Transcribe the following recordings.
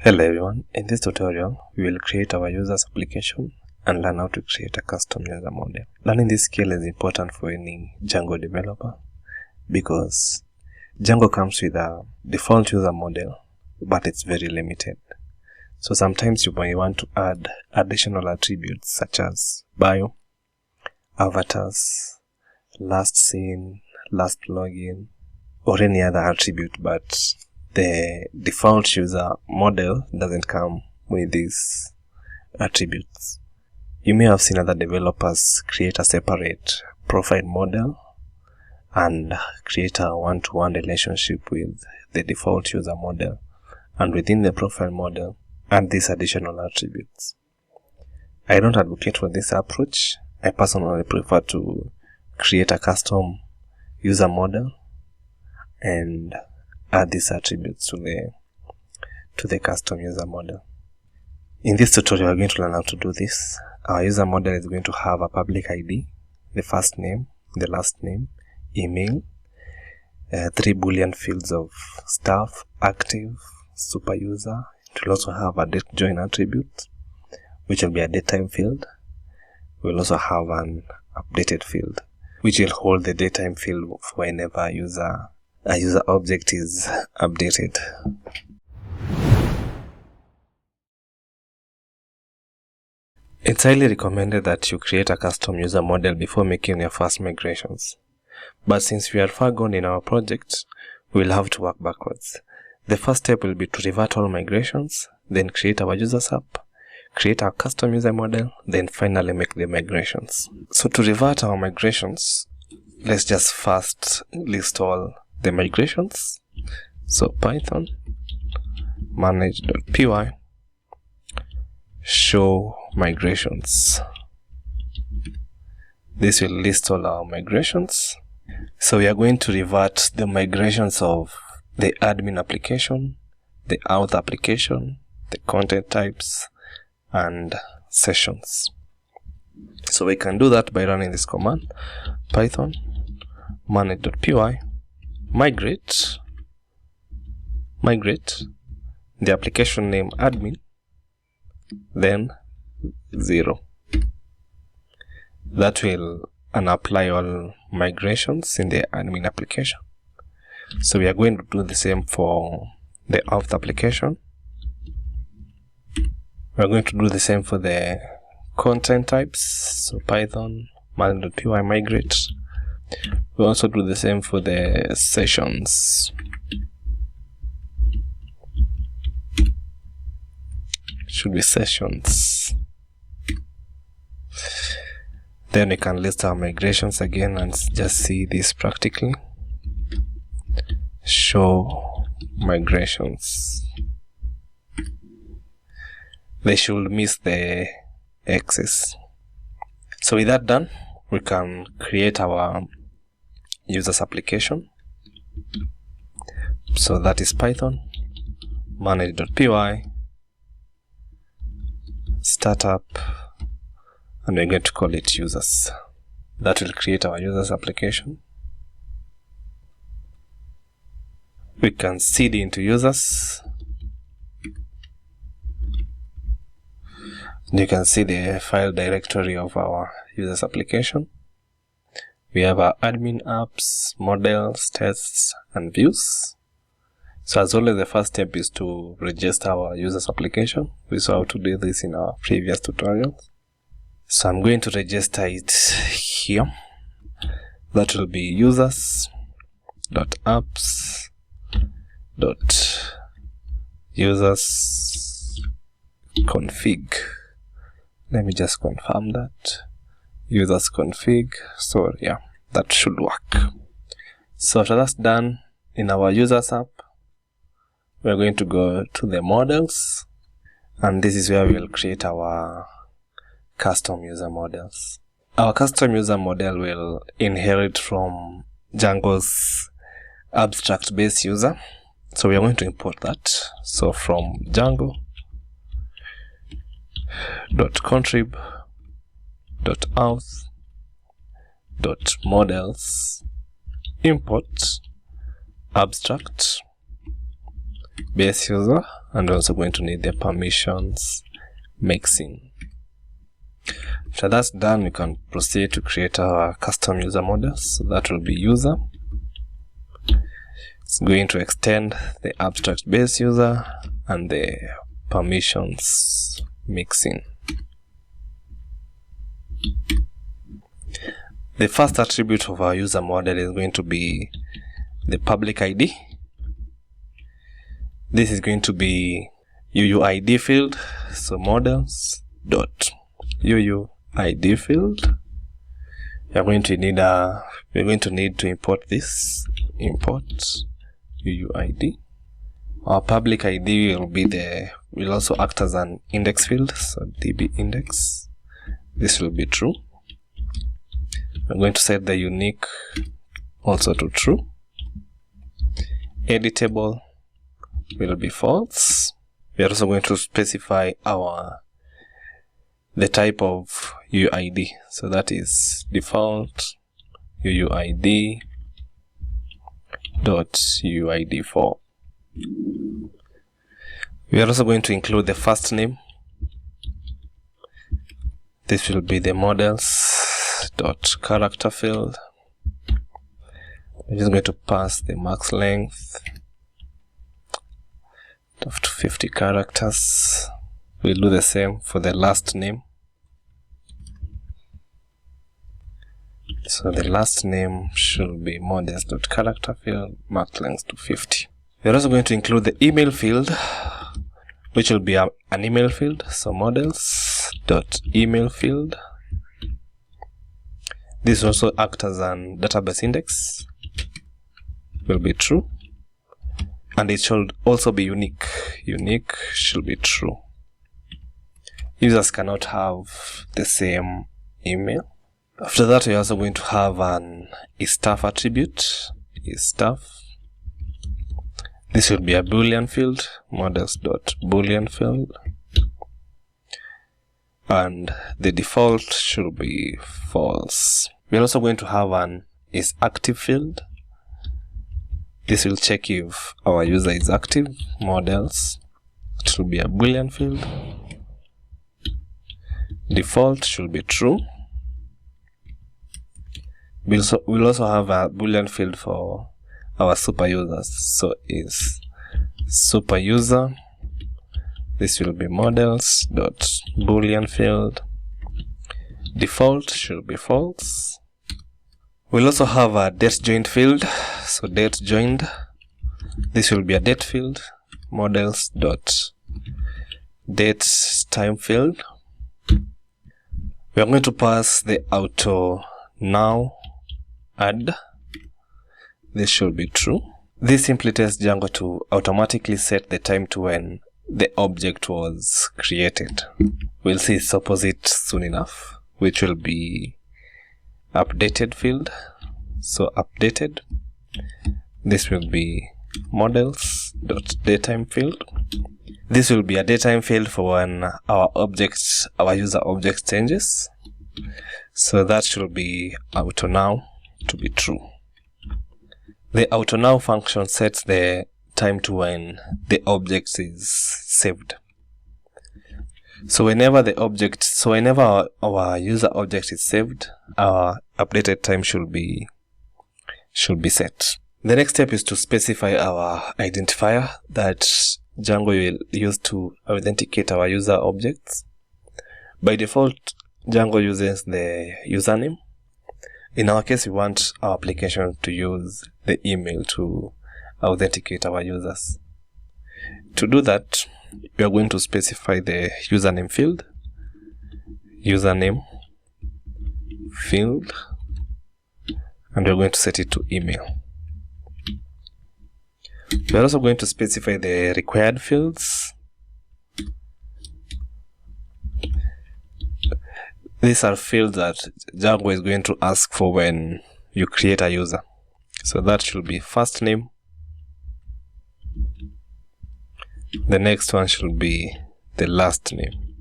Hello everyone, in this tutorial we will create our user's application and learn how to create a custom user model. Learning this skill is important for any Django developer because Django comes with a default user model, but it's very limited. So sometimes you may want to add additional attributes such as bio, avatars, last seen, last login, or any other attribute, but the default user model doesn't come with these attributes. You may have seen other developers create a separate profile model and create a one-to-one relationship with the default user model, and within the profile model add these additional attributes. I don't advocate for this approach. I personally prefer to create a custom user model and add these attributes to the custom user model. In this tutorial, we're going to learn how to do this. Our user model is going to have a public ID, the first name, the last name, email, 3 boolean fields of staff, active, super user. It will also have a date join attribute, which will be a datetime field. We'll also have an updated field, which will hold the datetime field for whenever a user object is updated. It's highly recommended that you create a custom user model before making your first migrations. But since we are far gone in our project, we'll have to work backwards. The first step will be to revert all migrations, then create our users app, create our custom user model, then finally make the migrations. So to revert our migrations, let's just first list all the migrations. So Python manage.py show migrations. This will list all our migrations. So we are going to revert the migrations of the admin application, the auth application, the content types, and sessions. So we can do that by running this command, Python manage.py migrate the application name admin, then 0. That will unapply all migrations in the admin application. So we are going to do the same for the auth application. We are going to do the same for the content types. So Python manage.py migrate. We also do the same for the sessions. Should be sessions. Then we can list our migrations again and just see this practically. Show migrations. They should miss the X's. So with that done, we can create our users application. So that is Python manage.py startup, and we're going to call it users. That will create our users application. We can cd into users. You can see the file directory of our users application. We have our admin apps, models, tests, and views. So as always, the first step is to register our users application. We saw how to do this in our previous tutorials. So I'm going to register it here. That will be users.apps.users.config. Let me just confirm that. Users config. So yeah, that should work. So after that's done, in our users app, we're going to go to the models, and this is where we'll create our custom user models. Our custom user model will inherit from Django's abstract base user. So we are going to import that. So from Django.contrib.auth.models import abstract base user, and we're also going to need the permissions mixing. After that's done, we can proceed to create our custom user models. So that will be user. It's going to extend the abstract base user and the permissions mixing. The first attribute of our user model is going to be the public ID. This is going to be UUID field. So models dot UUID field. We're going to need to import this. Import UUID. Our public ID will also act as an index field. So db index. This will be true. I'm going to set the unique also to true. Editable will be false. We are also going to specify the type of UUID. So that is default UUID dot UUID4. We are also going to include the first name. This will be the models dot character field. We're just going to pass the max length of 50 characters. We'll do the same for the last name. So the last name should be models dot character field, max length to 50. We're also going to include the email field, which will be an email field. So models dot email field. This also acts as an database index, will be true, and it should also be unique. Unique should be true. Users cannot have the same email. After that, we're also going to have an isStaff attribute. isStaff. This will be a boolean field, models.boolean field. And the default should be false. We're also going to have an isActive field. This will check if our user is active. Models. It should be a boolean field. Default should be true. We'll also have a boolean field for our super users. So is super user. This will be models dot boolean field. Default should be false. We'll also have a date joined field. So date joined. This will be a date field. Models dot date time field. We are going to pass the auto now add. This should be true. This simply tells Django to automatically set the time to when the object was created. We'll see its opposite soon enough, which will be updated field. So updated. This will be models.datetime field. This will be a datetime field for when our user object changes. So that should be auto now to be true. The auto now function sets the time to when the object is saved. So whenever our user object is saved, our updated time should be set. The next step is to specify our identifier that Django will use to authenticate our user objects. By default, Django uses the username. In our case, we want our application to use the email to authenticate our users. To do that, we are going to specify the username field. Username field. And we're going to set it to email. We're also going to specify the required fields. These are fields that Django is going to ask for when you create a user. So that should be first name. The next one should be the last name.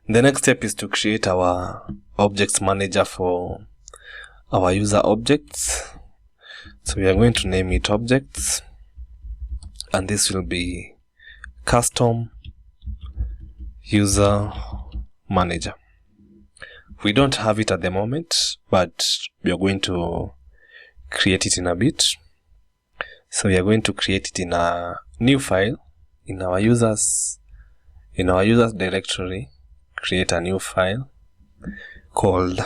The next step is to create our objects manager for our user objects. So we are going to name it objects. and this will be custom user manager. We don't have it at the moment, but we are going to create it in a bit. So we are going to create it in a new file in our users directory. Create a new file called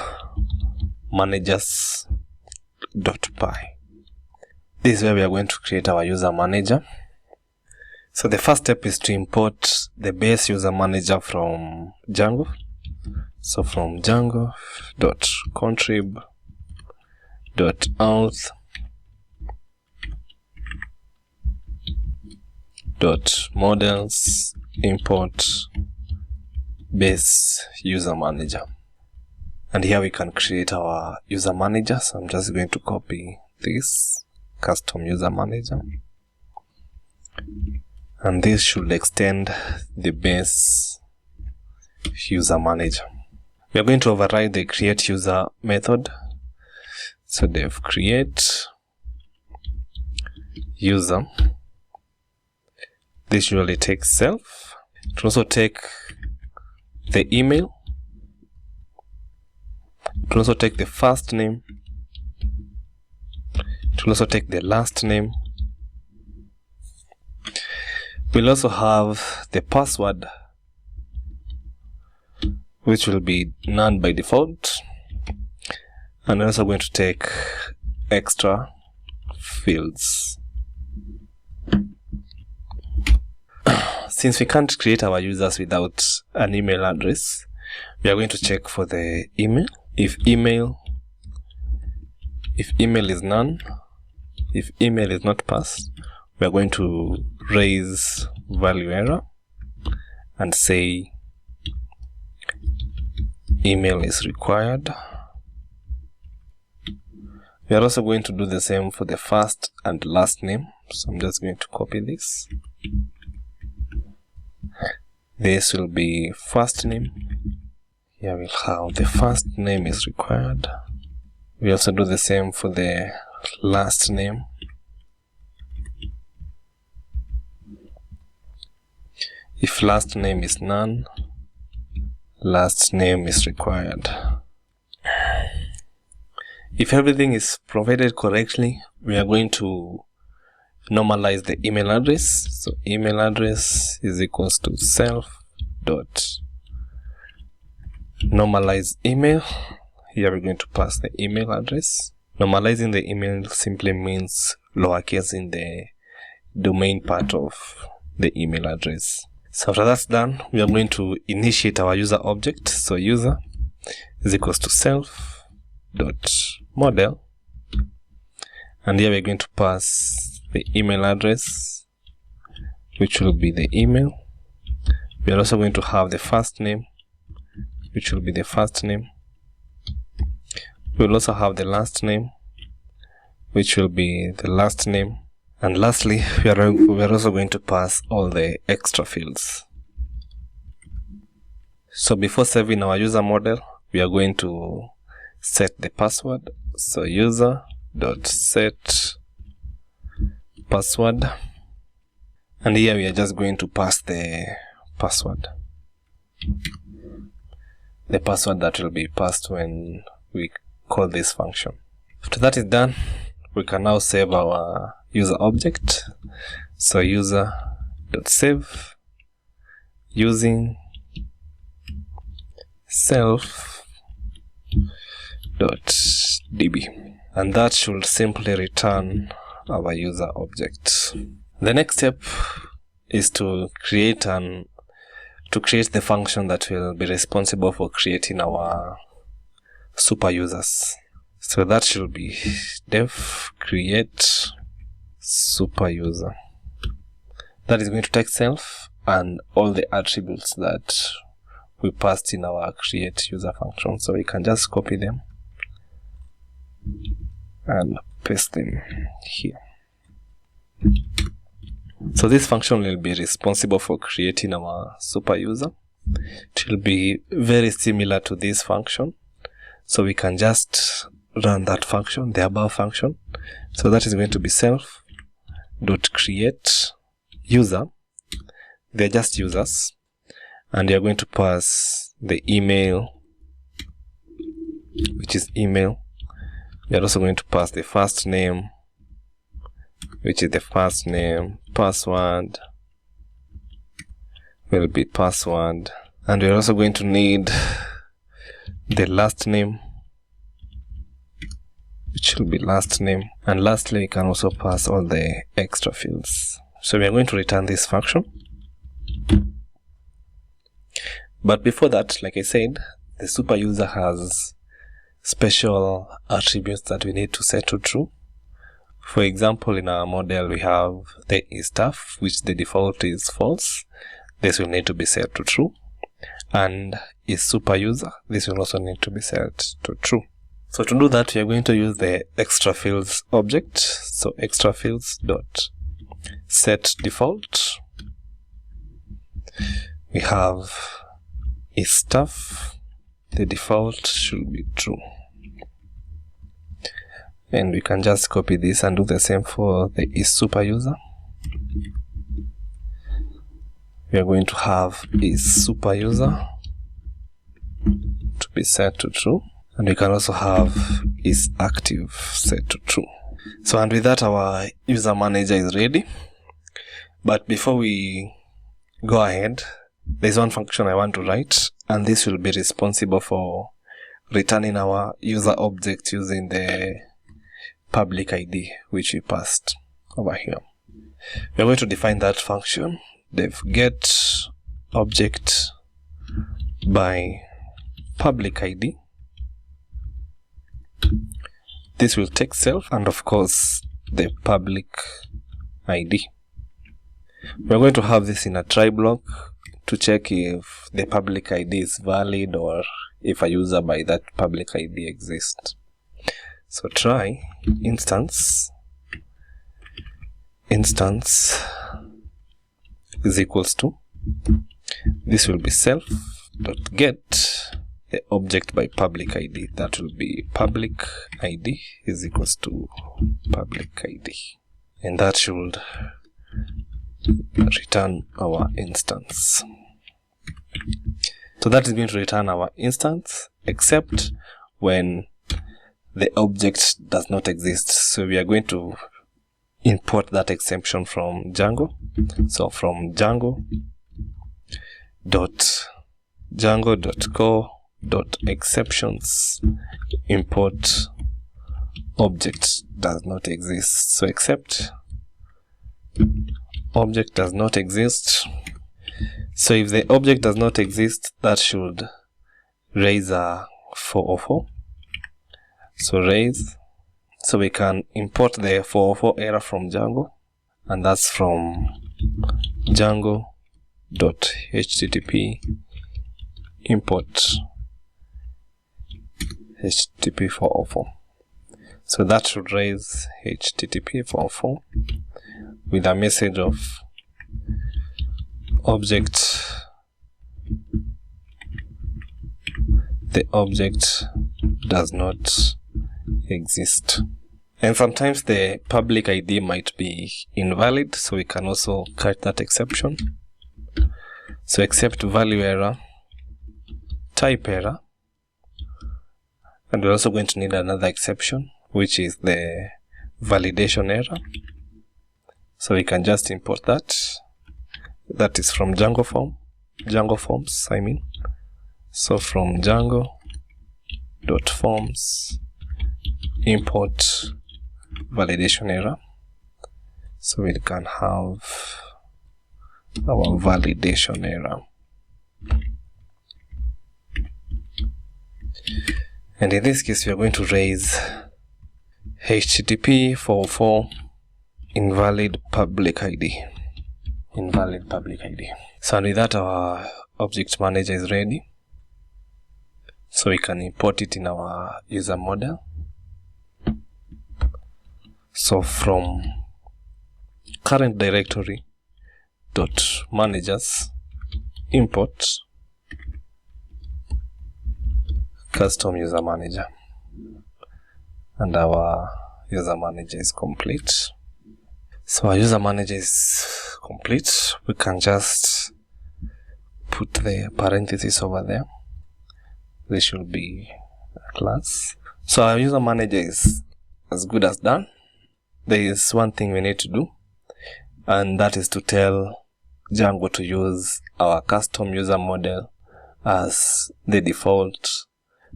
managers.py. This is where we are going to create our user manager. So the first step is to import the base user manager from Django. So from django.contrib.auth.models import base user manager. And here we can create our user manager. So I'm just going to copy this custom user manager. And this should extend the base user manager. We are going to override the create user method. So dev create user. This usually takes self. It will also take the email. It will also take the first name. It will also take the last name. We'll also have the password, which will be none by default. And we're also going to take extra fields. Since we can't create our users without an email address, we are going to check for the email. If email is none, if email is not passed, we are going to raise value error and say email is required. We are also going to do the same for the first and last name. So I'm just going to copy this. This will be first name. Here we'll have the first name is required. We also do the same for the last name. If last name is none, last name is required. If everything is provided correctly, we are going to normalize the email address. So email address is equals to self dot normalize email. Here we're going to pass the email address. Normalizing the email simply means lowercase in the domain part of the email address. So after that's done, we are going to initiate our user object. So user is equals to self dot model, and here we're going to pass the email address, which will be the email. We are also going to have the first name, which will be the first name. We will also have the last name, which will be the last name. And lastly, we are also going to pass all the extra fields. So before saving our user model, we are going to set the password. So user.set password. And here we are just going to pass the password. The password that will be passed when we call this function. After that is done, we can now save our user object. So user.save using self.db, and that should simply return our user object. The next step is to create the function that will be responsible for creating our super users. So that should be def create super user. That is going to take self and all the attributes that we passed in our create user function. So we can just copy them and paste them here. So this function will be responsible for creating our super user. It will be very similar to this function. So we can just run that function, the above function. So that is going to be self.create user, they're just users, and you're going to pass the email, which is email. You're also going to pass the first name, which is the first name. Password will be password, and we're also going to need the last name, which will be last name, and lastly we can also pass all the extra fields. So we are going to return this function. But before that, like I said, the super user has special attributes that we need to set to true. For example, in our model we have the isStuff, which the default is false. This will need to be set to true. And isSuperUser, this will also need to be set to true. So to do that, we are going to use the extra fields object. So extra fields dot set default. We have isStuff. The default should be true. And we can just copy this and do the same for the isSuperUser. We are going to have isSuperUser to be set to true. And we can also have isActive set to true. So, and with that, our user manager is ready. But before we go ahead, there's one function I want to write, and this will be responsible for returning our user object using the public ID, which we passed over here. We're going to define that function, def get object by public ID. This will take self and of course the public ID. We're going to have this in a try block to check if the public ID is valid or if a user by that public ID exists. So try instance is equals to, this will be self dot get the object by public ID. That will be public ID is equals to public ID, and that should return our instance. So that is going to return our instance except when the object does not exist. So we are going to import that exception from Django. So from Django.co.exceptions import object does not exist. So except object does not exist. So if the object does not exist, that should raise a 404. So raise, so we can import the 404 error from Django, and that's from Django.http import http 404. So that should raise http 404 with a message of the object does not exist. And sometimes the public ID might be invalid, so we can also catch that exception. So except value error, type error, and we're also going to need another exception, which is the validation error. So we can just import that. That is from Django forms, I mean. So from Django.forms import validation error. So we can have our validation error. And in this case, we are going to raise HTTP 404 invalid public ID. Invalid public ID. So with that, our object manager is ready. So we can import it in our user model. So from current directory dot managers import custom user manager, and our user manager is complete. So our user manager is complete. We can just put the parentheses over there. This should be a class. So our user manager is as good as done. There is one thing we need to do, and that is to tell Django to use our custom user model as the default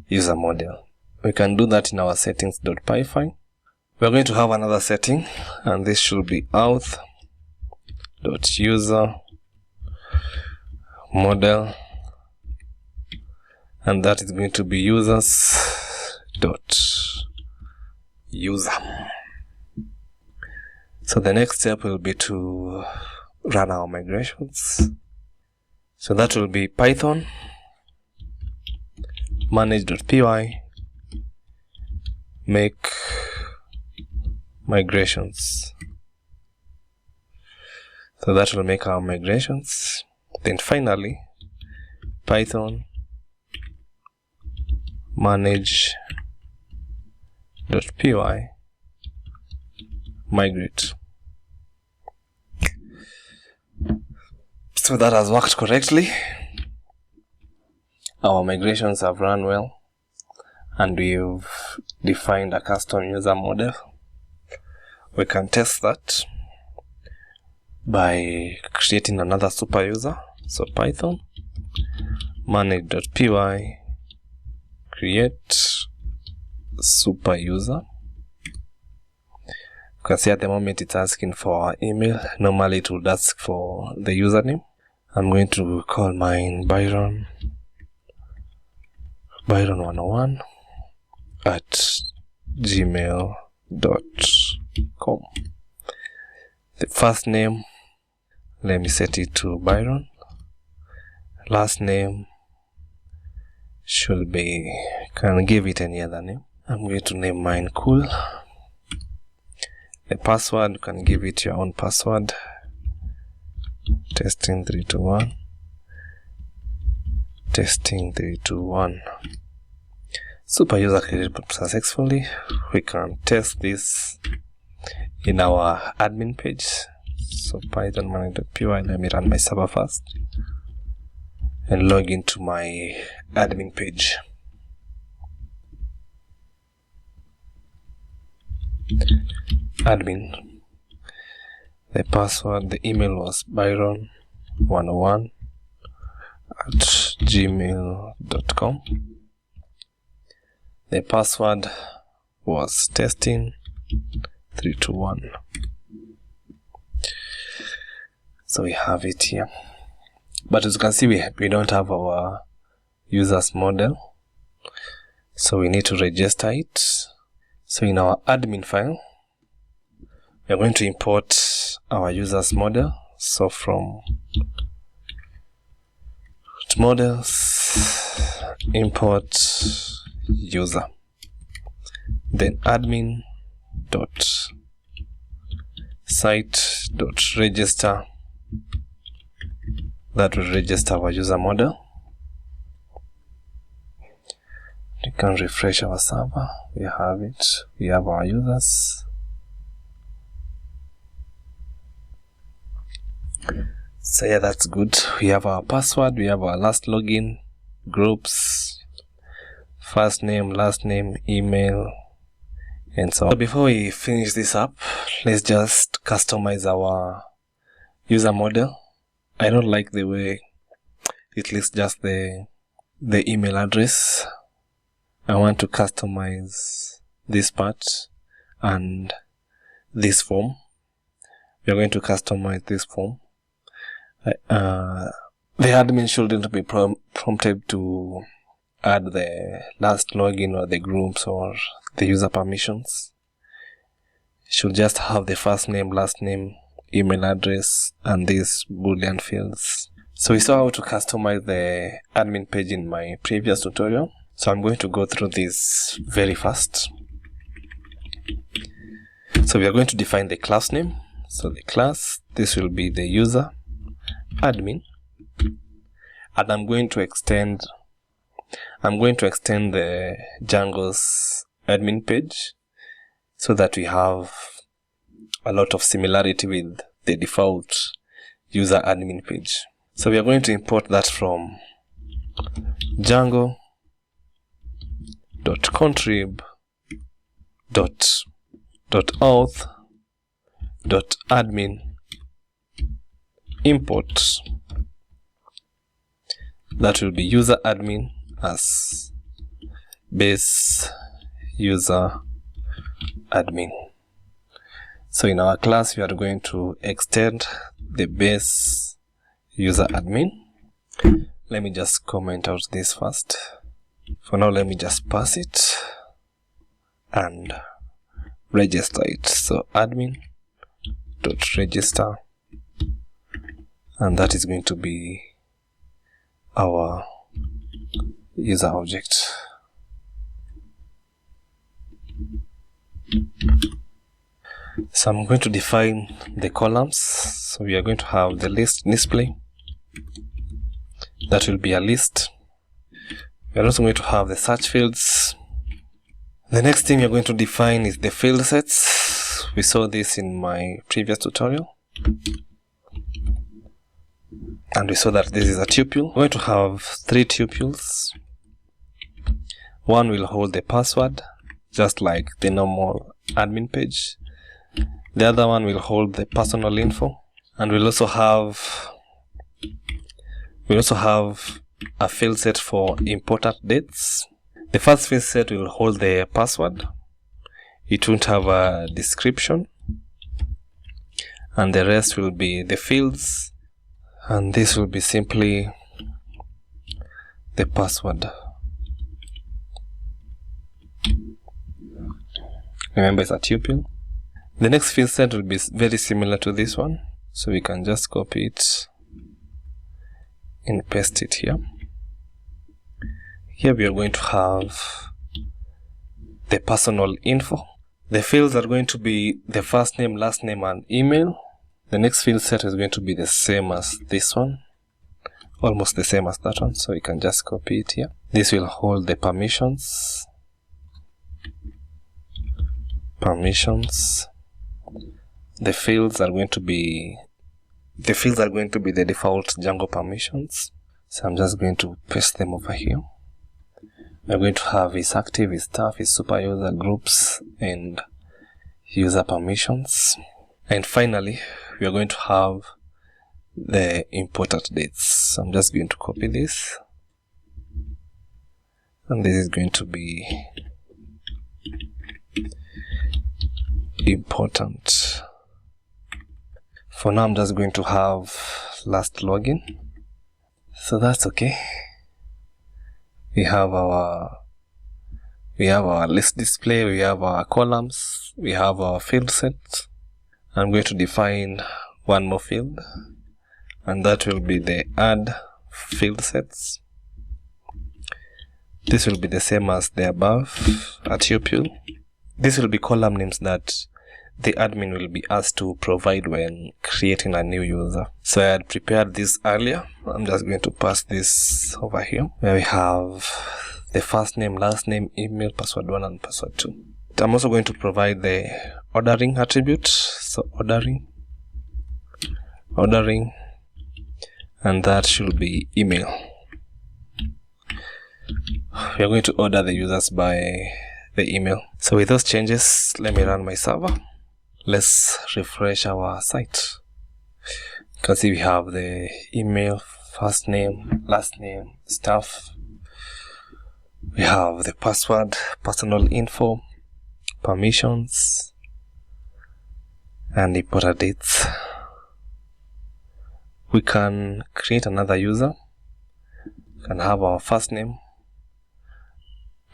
user model. We can do that in our settings.py file. We're going to have another setting, and this should be auth.user model, and that is going to be users.user. So the next step will be to run our migrations. So that will be Python manage.py make migrations. So that will make our migrations. Then finally, Python manage.py migrate. So that has worked correctly. Our migrations have run well, and we've defined a custom user model. We can test that by creating another super user. So Python manage.py create super user. You can see at the moment it's asking for our email. Normally it would ask for the username. I'm going to call mine Byron 101 at gmail.com. The first name, let me set it to Byron. Last name should be, can give it any other name. I'm going to name mine Cool. The password, you can give it your own password. Testing 321. Testing 321. Super user created successfully. We can test this in our admin page. So Python manage.py. Let me run my server first and log into my admin page. Admin. The password, the email was Byron101 at gmail.com. The password was testing 321. So we have it here. But as you can see, we don't have our users model. So we need to register it. So in our admin file, we are going to import our users model. So from models, import user, then admin dot site dot register. That will register our user model. We can refresh our server. We have it. We have our users. So yeah, that's good. We have our password. We have our last login, groups, first name, last name, email, and so on. So before we finish this up, let's just customize our user model. I don't like the way it lists just the email address. I want to customize this part and this form. We are going to customize this form. The admin shouldn't be prompted to add the last login or the groups or the user permissions. Should just have the first name, last name, email address, and these boolean fields. So we saw how to customize the admin page in my previous tutorial. So I'm going to go through this very fast. So we are going to define the class name. So the class, this will be the user admin, and I'm going to extend the Django's admin page so that we have a lot of similarity with the default user admin page. So we are going to import that from django.contrib.auth.admin import. That will be user admin as base user admin. So in our class, we are going to extend the base user admin. Let me just comment out this first. For now, let me just pass it and register it. So admin.register, and that is going to be our user object. So I'm going to define the columns. So we are going to have the list display. That will be a list. We are also going to have the search fields. The next thing we are going to define is the field sets. We saw this in my previous tutorial. And we saw that this is a tuple. We're going to have 3 tuples. One will hold the password, just like the normal admin page. The other one will hold the personal info. And we'll also have a field set for important dates. The first field set will hold the password. It won't have a description. And the rest will be the fields. And this will be simply the password. Remember, it's a tuple. The next field set will be very similar to this one. So we can just copy it and paste it here. Here we are going to have the personal info. The fields are going to be the first name, last name, and email. The next field set is going to be the same as this one, almost the same as that one, so we can just copy it here. This will hold the permissions. The fields are going to be the default Django permissions. So I'm just going to paste them over here. We're going to have is active, is staff, is super user, groups, and user permissions. And finally, we are going to have the important dates. So I'm just going to copy this. And this is going to be important. For now, I'm just going to have last login. So that's okay. We have our list display, we have our columns, we have our field sets. I'm going to define one more field, and that will be the add field sets. This will be the same as the above, a tuple. This will be column names that the admin will be asked to provide when creating a new user. So I had prepared this earlier. I'm just going to pass this over here, where we have the first name, last name, email, password 1 and password 2. I'm also going to provide the ordering attribute. So ordering, and that should be email. We are going to order the users by the email. So with those changes, let me run my server. Let's refresh our site. You can see we have the email, first name, last name, staff. We have the password, personal info, permissions, and important dates. We can create another user. We can have our first name,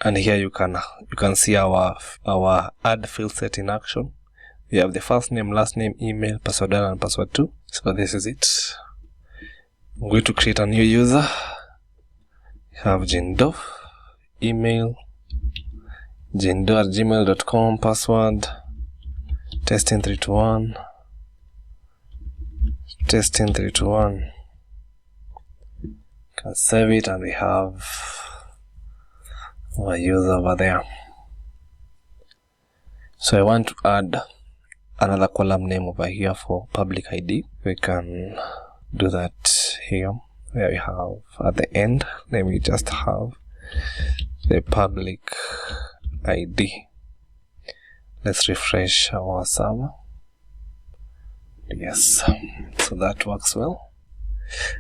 and here you can see our add field set in action. We have the first name, last name, email, password 1 and password 2. So this is it. I'm going to create a new user. We have Jendo, email, jendo@gmail.com, password testing321. Can save it, and we have our user over there. So I want to add another column name over here for public ID. We can do that here, where we have at the end, let me just have the public ID. Let's refresh our server. Yes, so that works well.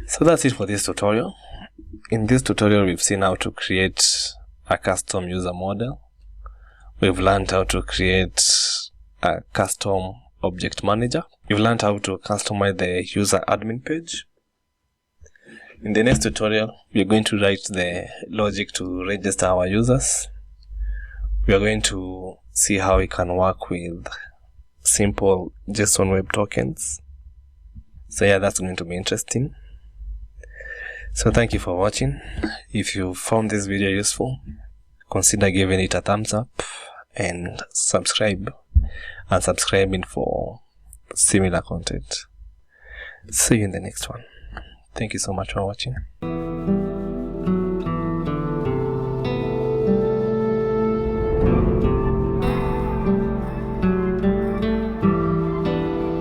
So that's it for this tutorial. In this tutorial, we've seen how to create a custom user model. We've learned how to create a custom object manager. We've learned how to customize the user admin page. In the next tutorial, we're going to write the logic to register our users. We are going to see how we can work with simple JSON web tokens. So yeah, that's going to be interesting. So thank you for watching. If you found this video useful, consider giving it a thumbs up and subscribing for similar content. See you in the next one. Thank you so much for watching.